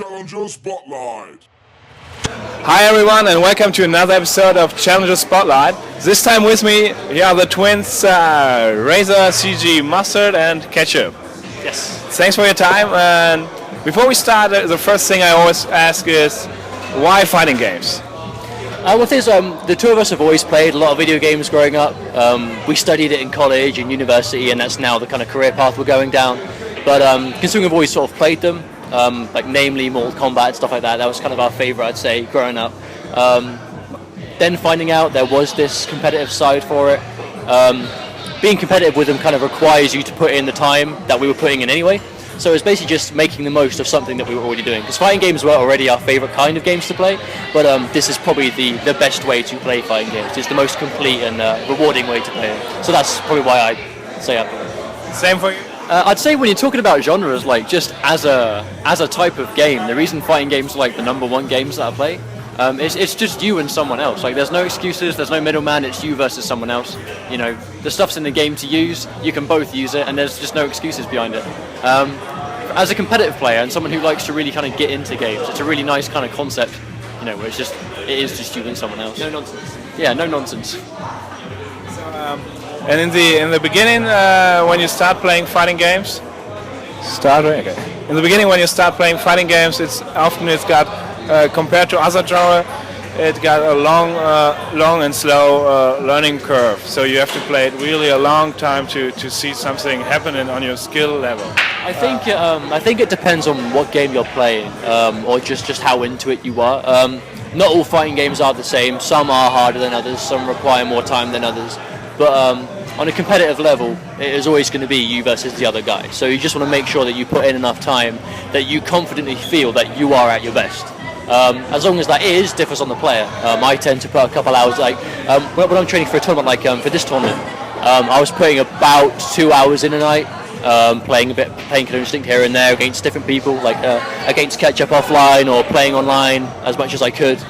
Challenger Spotlight. Hi everyone and welcome to another episode of Challenger Spotlight. This time with me here are the twins RZR CG Mustard and Ketchup. Yes. Thanks for your time, and before we start, the first thing I always ask is why fighting games? Well, the two of us have always played a lot of video games growing up. We studied it in college and university, and that's now the kind of career path we're going down. But considering we've always sort of played them, like namely Mortal Kombat and stuff like that, that was kind of our favourite, I'd say, growing up. Then finding out there was this competitive side for it. Being competitive with them kind of requires you to put in the time that we were putting in anyway. So it's basically just making the most of something that we were already doing. Because fighting games were already our favourite kind of games to play, but this is probably the best way to play fighting games. It's the most complete and rewarding way to play it. So that's probably why I'd say I. Same for you? I'd say when you're talking about genres, like just as a type of game, the reason fighting games are like the number one games that I play, it's just you and someone else. Like there's no excuses, there's no middleman, it's you versus someone else. You know, the stuff's in the game to use, you can both use it, and there's just no excuses behind it. As a competitive player and someone who likes to really kind of get into games, it's a really nice kind of concept, you know, where it is just you and someone else. No nonsense. Yeah, no nonsense. And in the beginning, when you start playing fighting games, In the beginning, when you start playing fighting games, it's got compared to other genre, it got a long and slow learning curve. So you have to play it really a long time to see something happening on your skill level. I think it depends on what game you're playing, or just how into it you are. Not all fighting games are the same. Some are harder than others. Some require more time than others. But on a competitive level, it is always going to be you versus the other guy. So you just want to make sure that you put in enough time that you confidently feel that you are at your best. As long as that differs on the player. I tend to put a couple hours, like when I'm training for a tournament, like for this tournament, I was putting about 2 hours in a night, playing Killer Instinct here and there against different people, like against Ketchup offline or playing online as much as I could.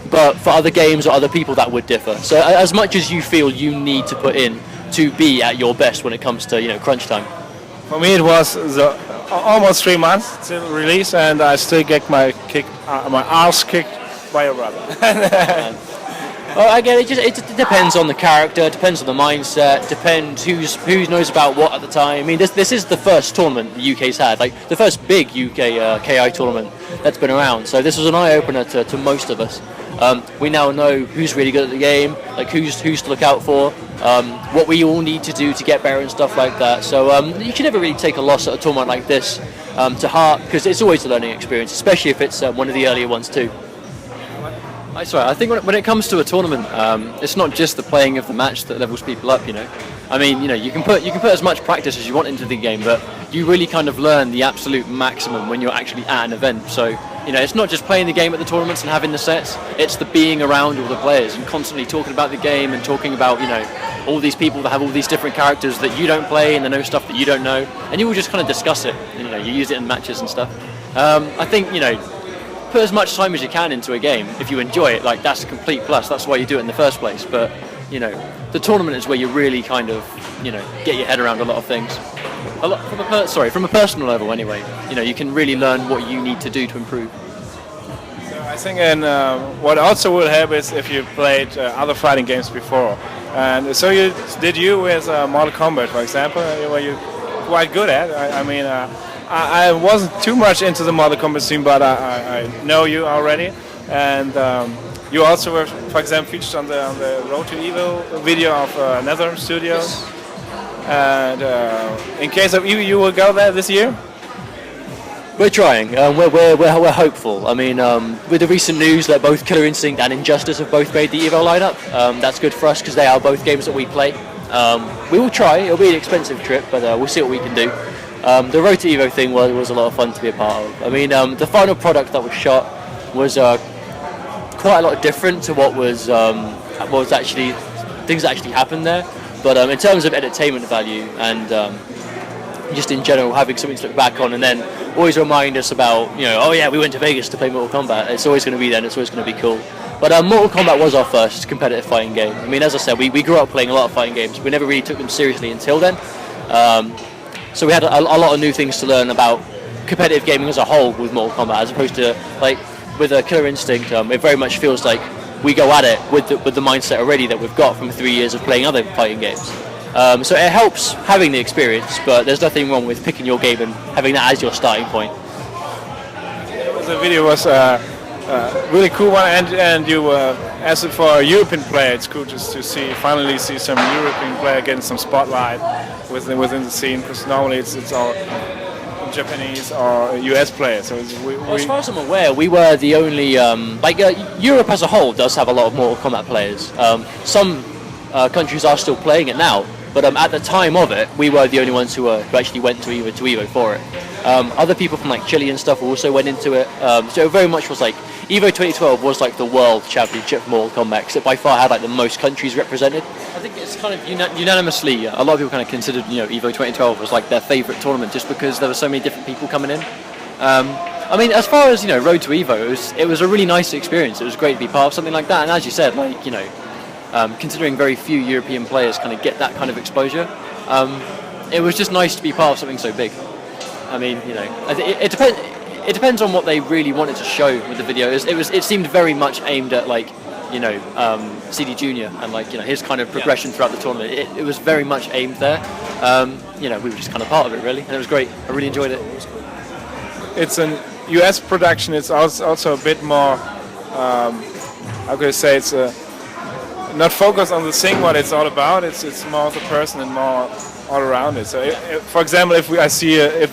But for other games or other people, that would differ. So as much as you feel you need to put in to be at your best when it comes to crunch time. For me, it was almost 3 months till release, and I still get my ass kicked by a brother. Well, again, it depends on the character, it depends on the mindset, depends who knows about what at the time. I mean, this is the first tournament the UK's had, like the first big UK KI tournament that's been around. So this was an eye-opener to most of us. We now know who's really good at the game, like who's to look out for, what we all need to do to get better and stuff like that. So you can never really take a loss at a tournament like this to heart, because it's always a learning experience, especially if it's one of the earlier ones too. I think when it comes to a tournament, it's not just the playing of the match that levels people up. I mean, you can put as much practice as you want into the game, but you really kind of learn the absolute maximum when you're actually at an event. So it's not just playing the game at the tournaments and having the sets; it's the being around all the players and constantly talking about the game and talking about all these people that have all these different characters that you don't play and they know stuff that you don't know, and you will just kind of discuss it. You use it in matches and stuff. I think put as much time as you can into a game. If you enjoy it, like that's a complete plus. That's why you do it in the first place. But the tournament is where you really kind of get your head around a lot of things. From a personal level anyway. You can really learn what you need to do to improve. So I think, and what also will help is if you played other fighting games before. And so you with Mortal Kombat, for example, were you quite good at? I wasn't too much into the Mortal Kombat scene, but I know you already, and you also were, for example, featured on the Road to Evil video of NetherRealm Studios. Yes. And in case of you will go there this year? We're trying. We're hopeful. I mean, with the recent news that both Killer Instinct and Injustice have both made the Evo lineup, that's good for us because they are both games that we play. We will try. It'll be an expensive trip, but we'll see what we can do. The Road to Evo thing was a lot of fun to be a part of. I mean, the final product that was shot was quite a lot different to what was actually things that actually happened there. But in terms of entertainment value and just in general having something to look back on, and then always remind us about oh yeah, we went to Vegas to play Mortal Kombat. It's always going to be there, and it's always going to be cool. But Mortal Kombat was our first competitive fighting game. I mean, as I said, we grew up playing a lot of fighting games. We never really took them seriously until then. So we had a lot of new things to learn about competitive gaming as a whole with Mortal Kombat, as opposed to like with a Killer Instinct. It very much feels like we go at it with the mindset already that we've got from 3 years of playing other fighting games. So it helps having the experience, but there's nothing wrong with picking your game and having that as your starting point. The video was really cool one, and you as for a European player, it's cool just to finally see some European player getting some spotlight within the scene, because normally it's all Japanese or US players. So as far as I'm aware, we were the only Europe as a whole does have a lot of Mortal Kombat players. Some countries are still playing it now, but at the time of it, we were the only ones who actually went to Evo for it. Other people from like Chile and stuff also went into it. So it very much was like Evo 2012 was like the world championship for Mortal Kombat, because it by far had like the most countries represented. I think it's kind of unanimously, a lot of people kind of considered, Evo 2012 was like their favourite tournament, just because there were so many different people coming in. I mean, as far as Road to Evo, it was a really nice experience. It was great to be part of something like that, and as you said, like considering very few European players kind of get that kind of exposure, it was just nice to be part of something so big. I mean, it depends. It depends on what they really wanted to show with the video. It seemed very much aimed at like, CD Junior and like his kind of progression throughout the tournament. It was very much aimed there. We were just kind of part of it really, and it was great. I really enjoyed it. It was cool. It's an US production. It's also a bit more. How could I say? It's not focused on the thing what it's all about. It's more the person and more all around it. So, for example, if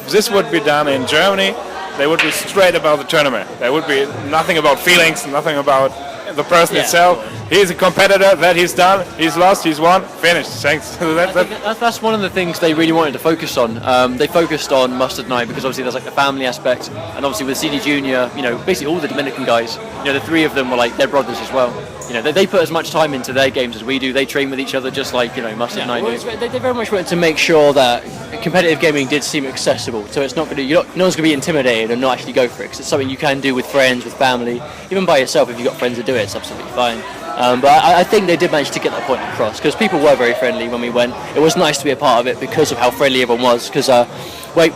this would be done in Germany, they would be straight about the tournament. There would be nothing about feelings, nothing about the person itself. He's a competitor, that he's done, he's lost, he's won, finished. Thanks. That's one of the things they really wanted to focus on. They focused on Mustard Night because obviously there's like the family aspect, and obviously with CD Junior, basically all the Dominican guys, the three of them were like their brothers as well. They put as much time into their games as we do. They train with each other just like Mustard and I do. They very much wanted to make sure that competitive gaming did seem accessible, so it's not going to no one's going to be intimidated and not actually go for it, because it's something you can do with friends, with family, even by yourself. If you've got friends to do it, it's absolutely fine. But I think they did manage to get that point across, because people were very friendly when we went. It was nice to be a part of it because of how friendly everyone was, because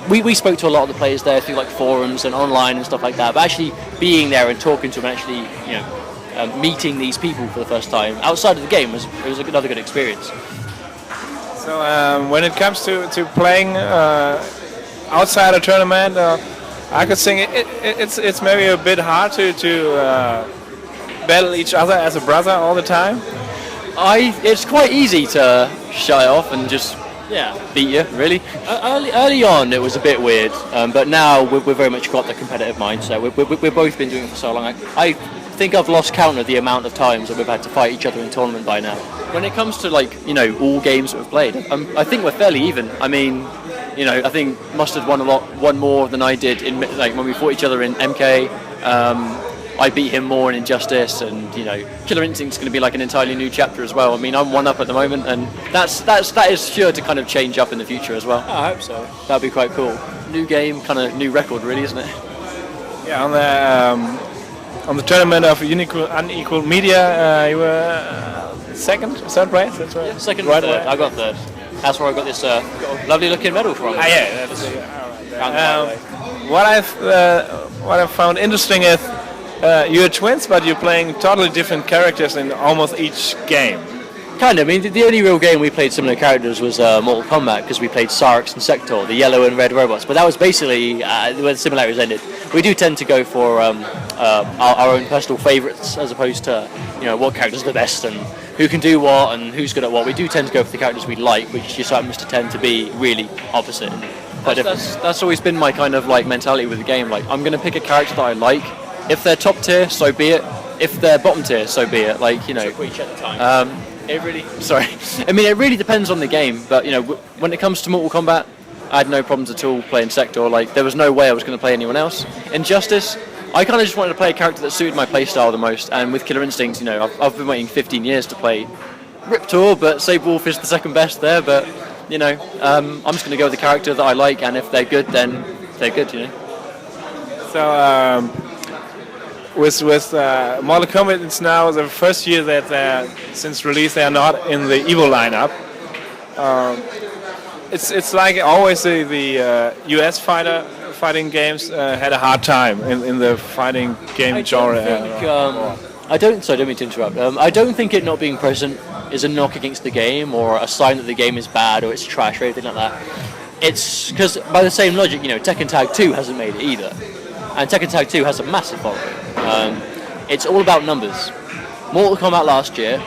we spoke to a lot of the players there through like forums and online and stuff like that, but actually being there and talking to them and actually meeting these people for the first time outside of the game was another good experience. So when it comes to playing outside a tournament, I could think it's maybe a bit hard to battle each other as a brother all the time. It's quite easy to shy off and just beat you, really. Early on, it was a bit weird, but now we've very much got the competitive mindset. We've both been doing it for so long. I think I've lost count of the amount of times that we've had to fight each other in tournament by now. When it comes to all games that we've played, I think we're fairly even. I mean, I think Mustard won more than I did in when we fought each other in MK. I beat him more in Injustice, and Killer Instinct's going to be like an entirely new chapter as well. I mean, I'm 1-up at the moment, and that is sure to kind of change up in the future as well. I hope so. That'd be quite cool. New game, kind of new record, really, isn't it? Yeah, on the tournament of Unequelled Media, you were third place. That's right. Yeah, second, right. Third. I got third. That's where I got this lovely looking medal from. Yeah. That's what I found interesting is you're twins, but you're playing totally different characters in almost each game. Kind of. I mean, the only real game we played similar characters was Mortal Kombat, because we played Sarx and Sector, the yellow and red robots. But that was basically where the similarities ended. We do tend to go for our own personal favourites, as opposed to what characters are the best and who can do what and who's good at what. We do tend to go for the characters we like, which just happens to tend to be really opposite. That's always been my kind of mentality with the game. Like, I'm going to pick a character that I like. If they're top tier, so be it. If they're bottom tier, so be it. Each at a time. It really depends on the game. But when it comes to Mortal Kombat, I had no problems at all playing Sector. There was no way I was going to play anyone else. Injustice, I kind of just wanted to play a character that suited my playstyle the most. And with Killer Instinct, I've been waiting 15 years to play Riptor, but Saberwolf is the second best there. But I'm just going to go with the character that I like, and if they're good, then they're good. So. With Mortal Kombat, it's now the first year that since release they are not in the Evo lineup. It's like always the US fighter fighting games had a hard time in the fighting game genre? I don't mean to interrupt. I don't think it not being present is a knock against the game or a sign that the game is bad or it's trash or anything like that. It's because by the same logic, Tekken Tag 2 hasn't made it either. And Tekken Tag 2 has a massive following. It's all about numbers. Mortal Kombat last year,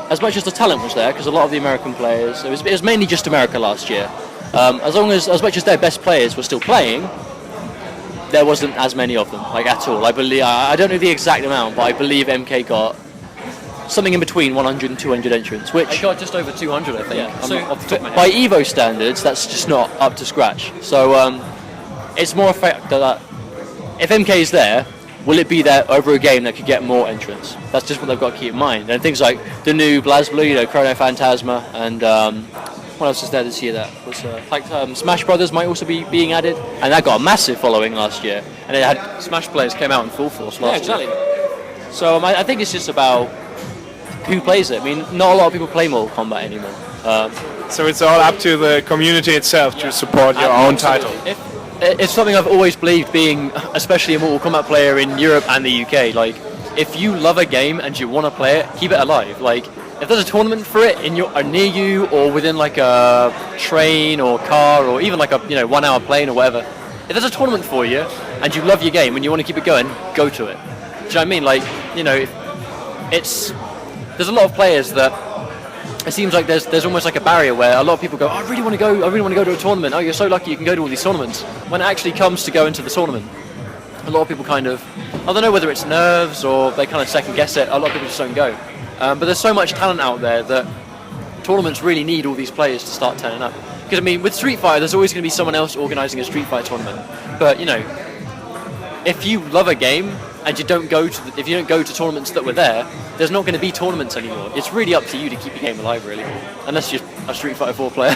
as much as the talent was there, because a lot of the American players, it was mainly just America last year. As much as their best players were still playing, there wasn't as many of them, like at all. I believe, I don't know the exact amount, but I believe MK got something in between 100 and 200 entrants, which I got just over 200, I think. Yeah. So off the top of my head. By Evo standards, that's just not up to scratch. So it's more a fact that if MK is there, will it be there over a game that could get more entrants? That's just what they've got to keep in mind. And things like the new BlazBlue, Chrono Phantasma, and what else is there this year? That was Smash Brothers might also be being added, and that got a massive following last year. And it had Smash players came out in full force last year. So I think it's just about who plays it. I mean, not a lot of people play Mortal Kombat anymore. So it's all up to the community itself to support your own title. It's something I've always believed, being especially a Mortal Kombat player in Europe and the UK. Like, if you love a game and you want to play it, keep it alive. Like, if there's a tournament for it near you or within like a train or car or even like a 1 hour plane or whatever, if there's a tournament for you and you love your game and you want to keep it going, go to it. Do you know what I mean? Like, there's a lot of players that it seems like there's almost like a barrier where a lot of people go, I really want to go to a tournament. Oh, you're so lucky you can go to all these tournaments. When it actually comes to go into the tournament, a lot of people kind of, I don't know whether it's nerves or they kind of second guess it, a lot of people just don't go. But there's so much talent out there that tournaments really need all these players to start turning up. Because I mean, with Street Fighter, there's always going to be someone else organising a Street Fighter tournament. But if you love a game and you don't go to tournaments that were there, there's not going to be tournaments anymore. It's really up to you to keep your game alive, really, unless you're a Street Fighter 4 player.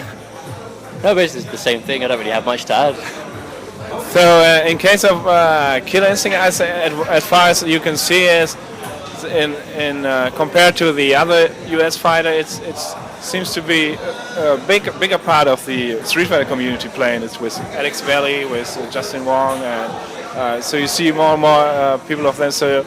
No, but it's the same thing. I don't really have much to add. So in case of Killer Instinct, as far as you can see, is in compared to the other US fighter, it seems to be a bigger part of the Street Fighter community playing. It's with Alex Valley, with Justin Wong, and so you see more and more people of them. So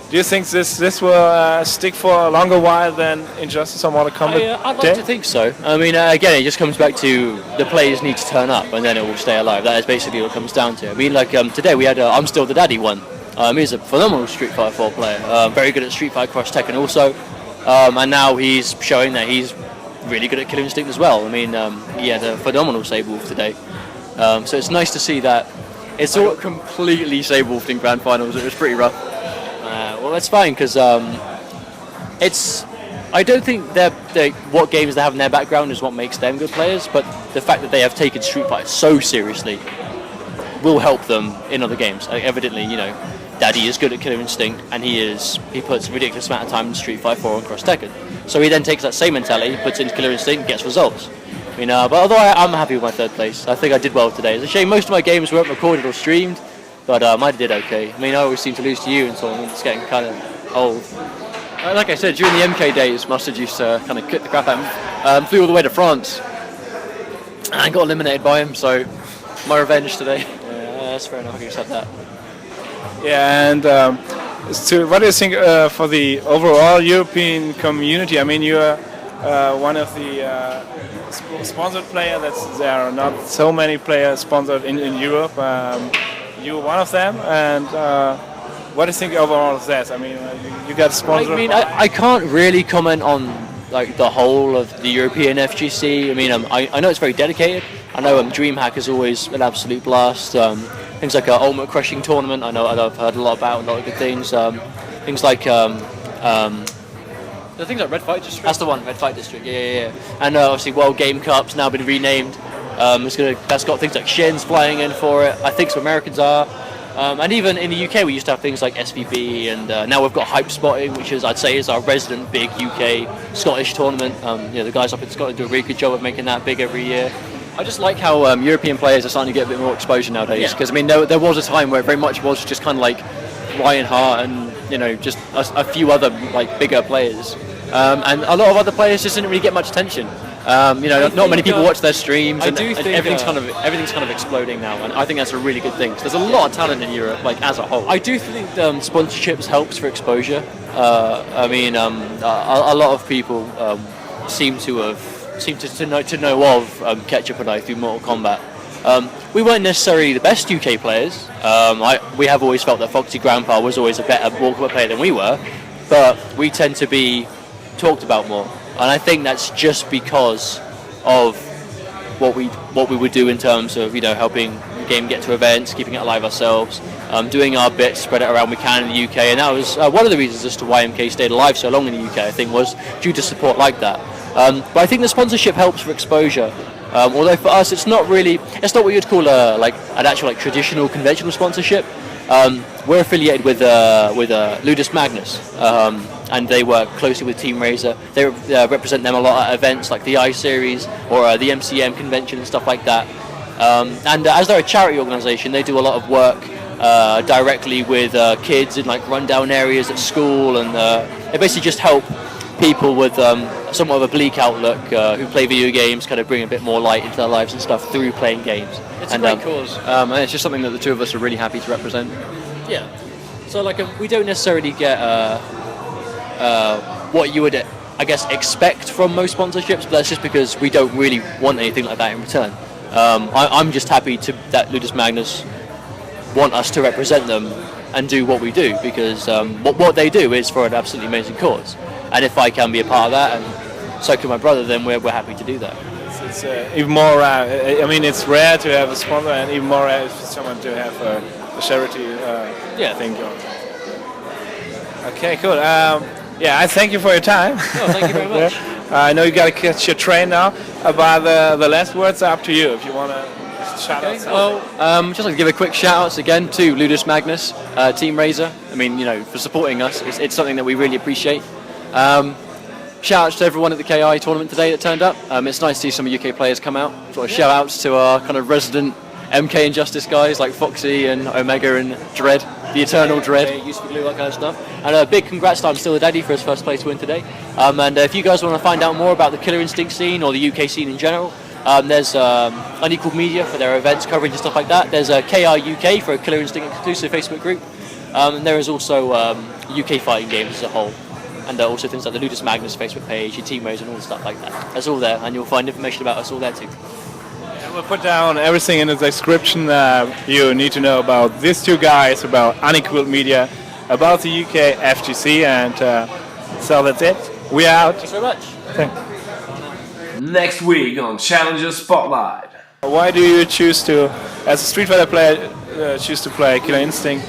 do you think this will stick for a longer while than Injustice or Mortal Kombat? I'd like to think so. I mean, again, it just comes back to the players need to turn up, and then it will stay alive. That is basically what it comes down to. I mean, like today we had I'm Still the Daddy one. He's a phenomenal Street Fighter 4 player, very good at Street Fighter Cross Tekken also, and now he's showing that he's really good at Killer Instinct as well. I mean, he had a phenomenal Sable today, so it's nice to see that. It's all completely Sable in Grand Finals. It was pretty rough. Well, that's fine because it's. I don't think what games they have in their background is what makes them good players, but the fact that they have taken Street Fighter so seriously will help them in other games. Evidently, Daddy is good at Killer Instinct, and he puts a ridiculous amount of time in Street Fighter 4 and Cross Tekken. So he then takes that same mentality, puts it into Killer Instinct, gets results. I mean, but although I'm happy with my third place, I think I did well today. It's a shame most of my games weren't recorded or streamed, but I did okay. I mean, I always seem to lose to you in tournaments. It's getting kind of old. Like I said, during the MK days, Mustard used to kind of kick the crap out of him. Flew all the way to France and got eliminated by him, so my revenge today. Yeah, that's fair enough. I can accept that. Yeah, and what do you think for the overall European community? I mean, you're one of the sponsored players. There are not so many players sponsored in Europe. You're one of them, and what do you think overall of that? I mean, you got sponsored. I mean, I can't really comment on like the whole of the European FGC. I mean, I know it's very dedicated. I know DreamHack is always an absolute blast. Things like Ultimate Crushing Tournament, I've heard a lot about, a lot of good things. Things like the things like Red Fight District. That's the one, Red Fight District. Yeah. And obviously World Game Cup's now been renamed. That's got things like Shins flying in for it. I think some Americans are. And even in the UK, we used to have things like SVB, and now we've got Hype Spotting, which I'd say is our resident big UK Scottish tournament. The guys up in Scotland do a really good job of making that big every year. I just like how European players are starting to get a bit more exposure nowadays. Because I mean, there was a time where it very much was just kind of like Ryan Hart and just a few other like bigger players, and a lot of other players just didn't really get much attention. Not many people watch their streams, and think, everything's kind of exploding now, and I think that's a really good thing. 'Cause there's a lot of talent in Europe, like as a whole. I do think sponsorships helps for exposure. A lot of people seem to know of Ketchup and I through Mortal Kombat. We weren't necessarily the best UK players. We have always felt that Foxy Grandpa was always a better Mortal Kombat player than we were, but we tend to be talked about more, and I think that's just because of what we would do in terms of helping the game get to events, keeping it alive ourselves, doing our bit, spread it around we can in the UK, and that was one of the reasons as to why MK stayed alive so long in the UK. I think was due to support like that. But I think the sponsorship helps for exposure. Although for us, it's not what you'd call an actual traditional conventional sponsorship. We're affiliated with Ludus Magnus, and they work closely with Team RZR. They represent them a lot at events like the I-Series or the MCM convention and stuff like that. And as they're a charity organisation, they do a lot of work directly with kids in rundown areas at school, and they basically just help people with somewhat of a bleak outlook who play video games, kind of bring a bit more light into their lives and stuff through playing games. It's a great cause, and it's just something that the two of us are really happy to represent. Yeah. So we don't necessarily get what you would, I guess, expect from most sponsorships, but that's just because we don't really want anything like that in return. I'm just happy that Ludus Magnus want us to represent them and do what we do, because what they do is for an absolutely amazing cause. And if I can be a part of that, and so can my brother, then we're happy to do that. It's even more. It's rare to have a sponsor, and even more rare for someone to have a charity thing going. Okay, cool. I thank you for your time. Oh, thank you very much. I know you got to catch your train now, but the last words are up to you if you want to shout out. Well, just like to give a quick shout outs again to Ludus Magnus, Team RZR. For supporting us. It's something that we really appreciate. Shout outs to everyone at the KI tournament today that turned up. It's nice to see some UK players come out. Sort of shout outs to our kind of resident MK Injustice guys like Foxy and Omega and Dread, the Eternal Dread. Useful glue, that kind of stuff. And a big congrats to I'm Still the Daddy for his first place win today. And if you guys want to find out more about the Killer Instinct scene or the UK scene in general, there's Unequalled Media for their events coverage and stuff like that. There's KI UK for a Killer Instinct exclusive Facebook group. And there is also UK fighting games as a whole. And also things like the Ludus Magnus Facebook page, your Team RZR and all the stuff like that. That's all there, and you'll find information about us all there too. We'll put down everything in the description you need to know about these two guys, about Unequalled Media, about the UK FGC, and so that's it. We're out. Thanks very much. Thanks. Next week on Challenger Spotlight. Why do you choose to, as a Street Fighter player, choose to play Killer Instinct?